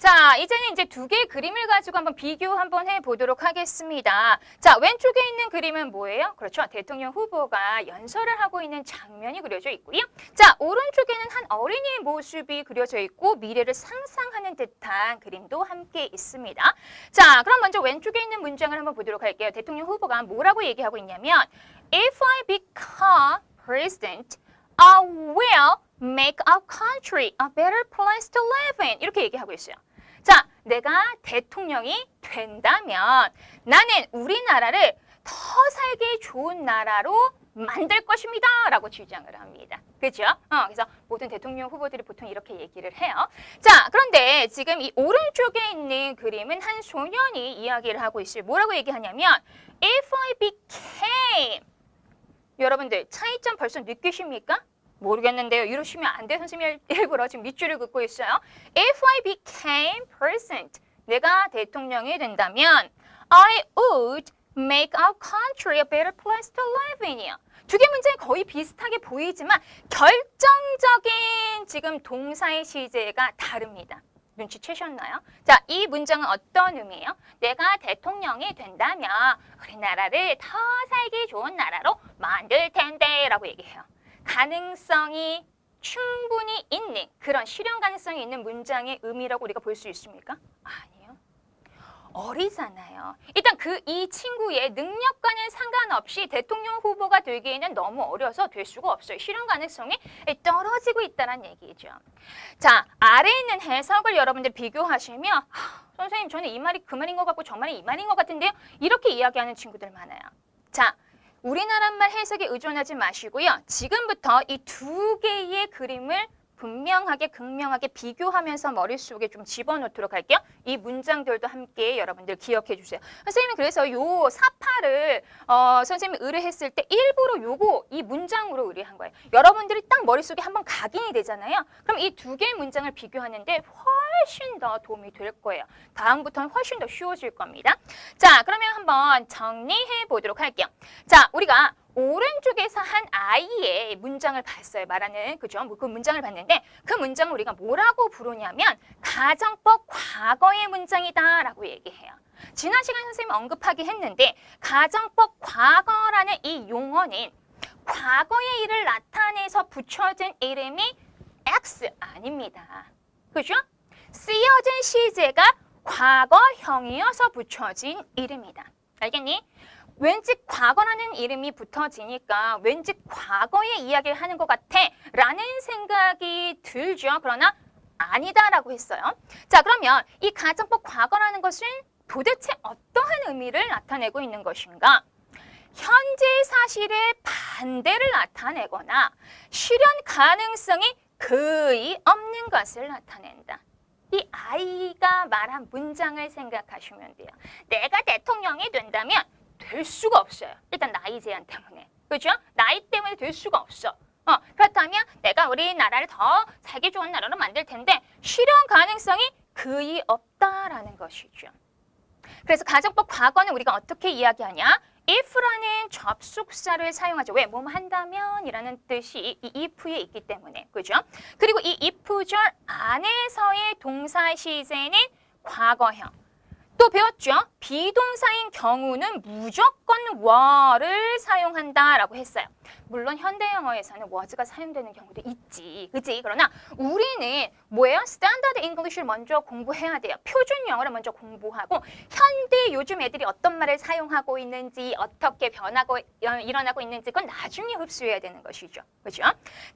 자, 이제는 이제 두 개의 그림을 가지고 한번 비교 한번 해보도록 하겠습니다. 자, 왼쪽에 있는 그림은 뭐예요? 그렇죠. 대통령 후보가 연설을 하고 있는 장면이 그려져 있고요. 자, 오른쪽에는 한 어린이의 모습이 그려져 있고 미래를 상상하는 듯한 그림도 함께 있습니다. 자, 그럼 먼저 왼쪽에 있는 문장을 한번 보도록 할게요. 대통령 후보가 뭐라고 얘기하고 있냐면 If I become president, I will make our country a better place to live in. 이렇게 얘기하고 있어요. 자, 내가 대통령이 된다면 나는 우리나라를 더 살기 좋은 나라로 만들 것입니다. 라고 주장을 합니다. 그죠? 그래서 모든 대통령 후보들이 보통 이렇게 얘기를 해요. 자, 그런데 지금 이 오른쪽에 있는 그림은 한 소년이 이야기를 하고 있어요. 뭐라고 얘기하냐면 If I became 여러분들 차이점 벌써 느끼십니까? 모르겠는데요. 이러시면 안 돼요. 선생님이 일부러 지금 밑줄을 긋고 있어요. If I became president, 내가 대통령이 된다면 I would make our country a better place to live in이요. 두 개 문제는 거의 비슷하게 보이지만 결정적인 지금 동사의 시제가 다릅니다. 눈치채셨나요? 자, 이 문장은 어떤 의미예요? 내가 대통령이 된다면 우리나라를 더 살기 좋은 나라로 만들 텐데 라고 얘기해요. 가능성이 충분히 있는 그런 실현 가능성이 있는 문장의 의미라고 우리가 볼 수 있습니까? 아니요. 어리잖아요. 일단 이 친구의 능력과는 상관없이 대통령 후보가 되기에는 너무 어려서 될 수가 없어요. 실현 가능성이 떨어지고 있다는 얘기죠. 자, 아래에 있는 해석을 여러분들 비교하시면 선생님 저는 이 말이 그 말인 것 같고 저 말이 이 말인 것 같은데요. 이렇게 이야기하는 친구들 많아요. 자, 우리나라말 해석에 의존하지 마시고요. 지금부터 이 두 개의 그림을 분명하게 극명하게 비교하면서 머릿속에 좀 집어넣도록 할게요. 이 문장들도 함께 여러분들 기억해 주세요. 선생님이 그래서 요 사파를 선생님이 의뢰했을 때 일부러 이 문장으로 의뢰한 거예요. 여러분들이 딱 머릿속에 한번 각인이 되잖아요. 그럼 이 두 개의 문장을 비교하는데 훨씬 더 도움이 될 거예요. 다음부터는 훨씬 더 쉬워질 겁니다. 자, 그러면 한번 정리해 보도록 할게요. 자, 우리가 오른쪽에서 한 아이의 문장을 봤어요. 말하는 그죠? 그 문장을 봤는데 그 문장을 우리가 뭐라고 부르냐면 가정법 과거의 문장이다라고 얘기해요. 지난 시간에 선생님이 언급하긴 했는데 가정법 과거라는 이 용어는 과거의 일을 나타내서 붙여진 이름이 X 아닙니다. 그죠? 쓰여진 시제가 과거형이어서 붙여진 이름이다. 알겠니? 왠지 과거라는 이름이 붙어지니까 왠지 과거의 이야기를 하는 것 같아 라는 생각이 들죠. 그러나 아니다라고 했어요. 자, 그러면 이 가정법 과거라는 것은 도대체 어떠한 의미를 나타내고 있는 것인가? 현재 사실의 반대를 나타내거나 실현 가능성이 거의 없는 것을 나타낸다. 이 아이가 말한 문장을 생각하시면 돼요. 내가 대통령이 된다면 될 수가 없어요. 일단 나이 제한 때문에. 그렇죠? 나이 때문에 될 수가 없어. 그렇다면 내가 우리나라를 더 살기 좋은 나라로 만들 텐데 실현 가능성이 거의 없다라는 것이죠. 그래서 가정법 과거는 우리가 어떻게 이야기하냐? if라는 접속사를 사용하죠. 왜? 뭐뭐 한다면 이라는 뜻이 이 if에 있기 때문에. 그죠? 그리고 이 if절 안에서의 동사 시제는 과거형. 또 배웠죠? 비동사인 경우는 무조건 were를 사용한다라고 했어요. 물론 현대 영어에서는 was가 사용되는 경우도 있지. 그치? 그러나 우리는 뭐예요? 스탠다드 잉글리시를 먼저 공부해야 돼요. 표준 영어를 먼저 공부하고 현대 요즘 애들이 어떤 말을 사용하고 있는지 어떻게 변하고 일어나고 있는지 그건 나중에 흡수해야 되는 것이죠. 그렇죠?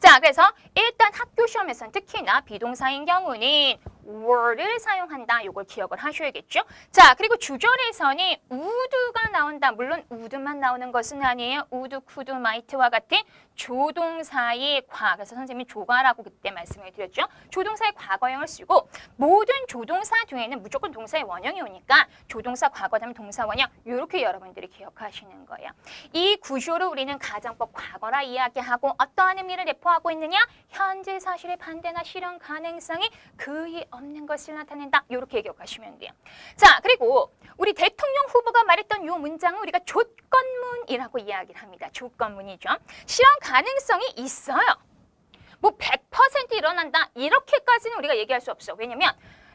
자, 그래서 일단 학교 시험에서는 특히나 비동사인 경우는 were를 사용한다. 이걸 기억을 하셔야겠죠. 자, 그리고 주절에서는 would가 나온다. 물론 would만 나오는 것은 아니에요. would, could, might와 같은 조동사의 그래서 선생님이 조과라고 그때 말씀을 드렸죠. 조동사의 과거형을 쓰고 모든 조동사 뒤에는 무조건 동사의 원형이 오니까 조동사 과거 다음에 동사 원형 이렇게 여러분들이 기억하시는 거예요. 이 구조를 우리는 가정법 과거라 이야기하고 어떠한 의미를 내포하고 있느냐? 현재 사실의 반대나 실현 가능성이 거의 없는 것을 나타낸다. 이렇게 기억하시면 돼요. 자, 그리고 우리 대통령 후보가 말했던 이 문장은 우리가 조건문이라고 이야기를 합니다. 조건문이죠. 실현 가능성이 있어요. 뭐 100% 일어난다. 이렇게까지는 우리가 얘기할 수 없어. 왜냐면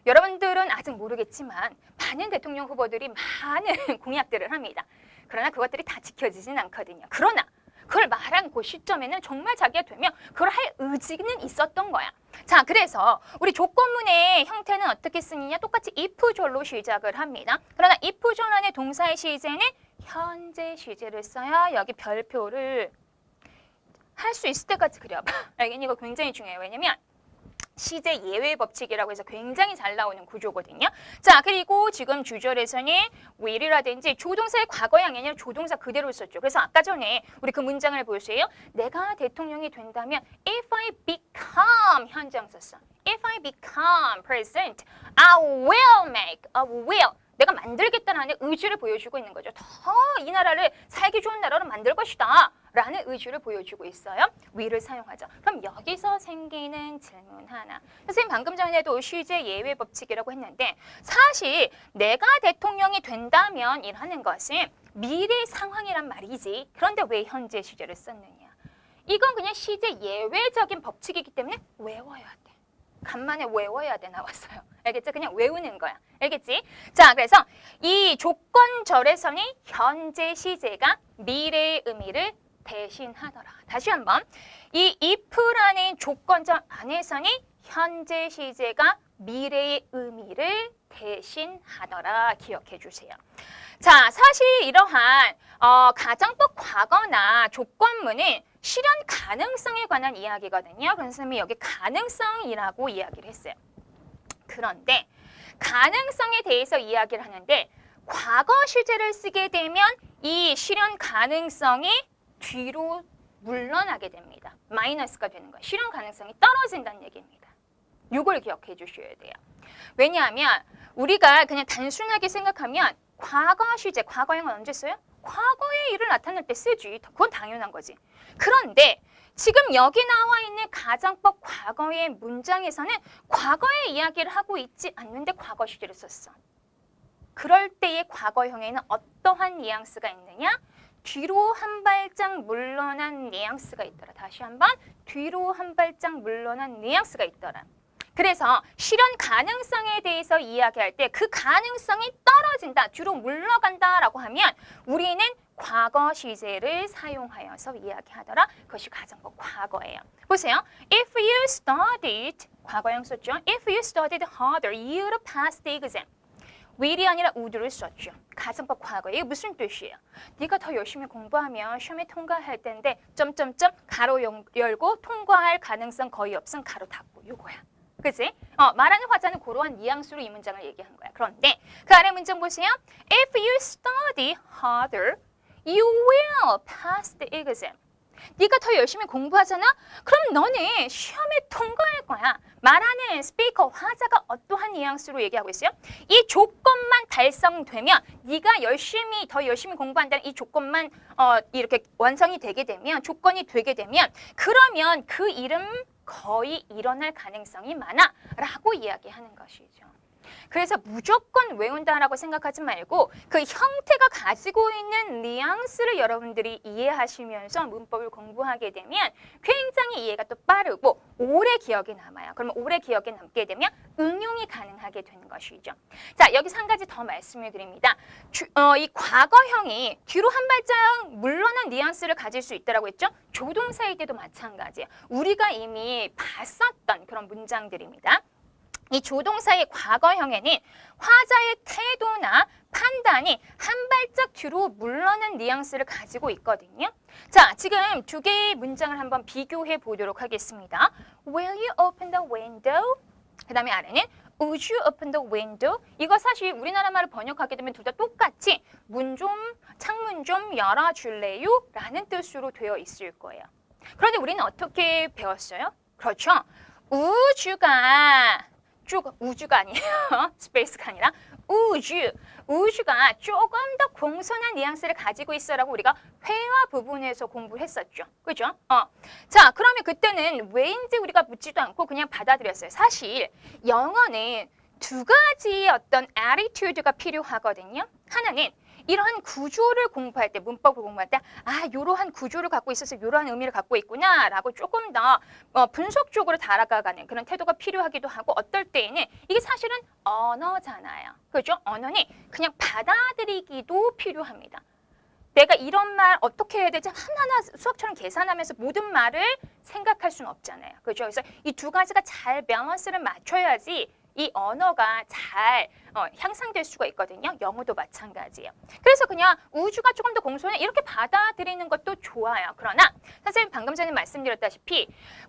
여러분들은 아직 모르겠지만 많은 대통령 후보들이 많은 공약들을 합니다. 그러나 그것들이 다 지켜지진 않거든요. 그러나 그걸 말한 그 시점에는 정말 자기가 되면 그걸 할 의지는 있었던 거야. 자, 그래서 우리 조건문의 형태는 어떻게 쓰느냐? 똑같이 if절로 시작을 합니다. 그러나 if 전환의 동사의 시제는 현재 시제를 써야 여기 별표를 할 수 있을 때까지 그려봐. 알겠니? 이거 굉장히 중요해요. 왜냐면 시제 예외 법칙이라고 해서 굉장히 잘 나오는 구조거든요. 자, 그리고 지금 주절에서는 will이라든지 조동사의 과거형이 아니라 조동사 그대로 썼죠. 그래서 아까 전에 우리 그 문장을 보세요. 내가 대통령이 된다면 if I become 현장 썼어. If I become president, I will make a will. 내가 만들겠다는 의지를 보여주고 있는 거죠. 더 이 나라를 살기 좋은 나라로 만들 것이다 라는 의지를 보여주고 있어요. will을 사용하죠. 그럼 여기서 생기는 질문 하나. 선생님 방금 전에도 시제 예외 법칙이라고 했는데 사실 내가 대통령이 된다면 이라는 것은 미래 상황이란 말이지. 그런데 왜 현재 시제를 썼느냐. 이건 그냥 시제 예외적인 법칙이기 때문에 외워야 돼. 간만에 외워야 돼 나왔어요. 알겠죠? 그냥 외우는 거야. 알겠지? 자, 그래서 이 조건절에서는 현재 시제가 미래의 의미를 대신하더라. 다시 한번 이 if라는 조건절 안에서는 현재 시제가 미래의 의미를 대신하더라. 기억해 주세요. 자, 사실 이러한 가정법 과거나 조건문은 실현 가능성에 관한 이야기거든요. 그래서 선생님이 여기 가능성이라고 이야기를 했어요. 그런데 가능성에 대해서 이야기를 하는데 과거 시제를 쓰게 되면 이 실현 가능성이 뒤로 물러나게 됩니다. 마이너스가 되는 거예요. 실현 가능성이 떨어진다는 얘기입니다. 이걸 기억해 주셔야 돼요. 왜냐하면 우리가 그냥 단순하게 생각하면 과거 시제, 과거형은 언제 써요? 과거의 일을 나타낼 때 쓰지. 그건 당연한 거지. 그런데 지금 여기 나와 있는 가정법 과거의 문장에서는 과거의 이야기를 하고 있지 않는데 과거 시제를 썼어. 그럴 때의 과거형에는 어떠한 뉘앙스가 있느냐? 뒤로 한 발짝 물러난 뉘앙스가 있더라. 다시 한번 뒤로 한 발짝 물러난 뉘앙스가 있더라. 그래서 실현 가능성에 대해서 이야기할 때 그 가능성이 떨어진다, 뒤로 물러간다라고 하면 우리는 과거 시제를 사용하여서 이야기하더라. 그것이 가정법 과거예요. 보세요. If you studied, 과거형 썼죠. If you studied harder, you'd pass the exam. will이 아니라 would를 썼죠. 가정법 과거에 이게 무슨 뜻이에요? 네가 더 열심히 공부하면 시험에 통과할 텐데 점점점 가로 열고 통과할 가능성 거의 없음 가로 닫고 요거야. 그치? 말하는 화자는 그러한 뉘앙스로 이 문장을 얘기한 거야. 그런데 그 아래 문장 보세요. If you study harder, you will pass the exam. 네가 더 열심히 공부하잖아? 그럼 너는 시험에 통과할 거야. 말하는 스피커, 화자가 어떠한 뉘앙스로 얘기하고 있어요? 이 조건만 달성되면 네가 더 열심히 공부한다는 이 조건만 이렇게 완성이 되게 되면, 조건이 되게 되면 그러면 그 일은 거의 일어날 가능성이 많아 라고 이야기하는 것이죠. 그래서 무조건 외운다라고 생각하지 말고 그 형태가 가지고 있는 뉘앙스를 여러분들이 이해하시면서 문법을 공부하게 되면 굉장히 이해가 또 빠르고 오래 기억에 남아요. 그러면 오래 기억에 남게 되면 응용이 가능하게 되는 것이죠. 자, 여기서 한 가지 더 말씀을 드립니다. 이 과거형이 뒤로 한 발짝 물러난 뉘앙스를 가질 수 있다고 했죠? 조동사일 때도 마찬가지예요. 우리가 이미 봤었던 그런 문장들입니다. 이 조동사의 과거형에는 화자의 태도나 판단이 한 발짝 뒤로 물러난 뉘앙스를 가지고 있거든요. 자, 지금 두 개의 문장을 한번 비교해 보도록 하겠습니다. Will you open the window? 그 다음에 아래는 Would you open the window? 이거 사실 우리나라 말을 번역하게 되면 둘 다 똑같이 창문 좀 열어줄래요? 라는 뜻으로 되어 있을 거예요. 그런데 우리는 어떻게 배웠어요? 그렇죠. 우주가 아니에요. 스페이스가 아니라 우주가 조금 더 공손한 뉘앙스를 가지고 있어라고 우리가 회화 부분에서 공부했었죠. 그죠? 자, 그러면 그때는 왜인지 우리가 묻지도 않고 그냥 받아들였어요. 사실 영어는 두 가지의 어떤 attitude가 필요하거든요. 하나는 이러한 구조를 공부할 때, 문법을 공부할 때, 아, 이러한 구조를 갖고 있어서 이러한 의미를 갖고 있구나라고 조금 더 분석적으로 다가가는 그런 태도가 필요하기도 하고, 어떨 때에는 이게 사실은 언어잖아요. 그죠? 언어는 그냥 받아들이기도 필요합니다. 내가 이런 말 어떻게 해야 되지? 하나하나 수학처럼 계산하면서 모든 말을 생각할 수는 없잖아요. 그죠? 그래서 이 두 가지가 잘 밸런스를 맞춰야지 이 언어가 잘 향상될 수가 있거든요. 영어도 마찬가지예요. 그래서 그냥 우주가 조금 더 공손해 이렇게 받아들이는 것도 좋아요. 그러나 선생님 방금 전에 말씀드렸다시피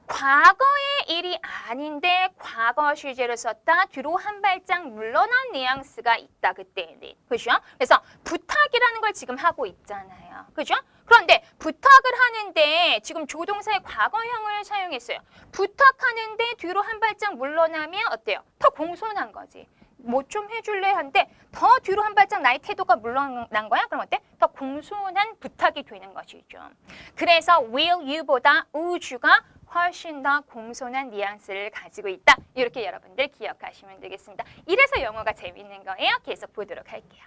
과거의 일이 아닌데 과거 시제를 썼다 뒤로 한 발짝 물러난 뉘앙스가 있다 그때는. 그죠? 그래서 부탁이라는 걸 지금 하고 있잖아요. 그죠? 그런데 부탁을 하는데 지금 조동사의 과거형을 사용했어요. 부탁하는데 뒤로 한 발짝 물러나면 어때요? 더 공손한 거지. 뭐 좀 해줄래? 한데 더 뒤로 한 발짝 나의 태도가 물러난 거야? 그럼 어때? 더 공손한 부탁이 되는 것이죠. 그래서 will you보다 우주가 훨씬 더 공손한 뉘앙스를 가지고 있다. 이렇게 여러분들 기억하시면 되겠습니다. 이래서 영어가 재밌는 거예요. 계속 보도록 할게요.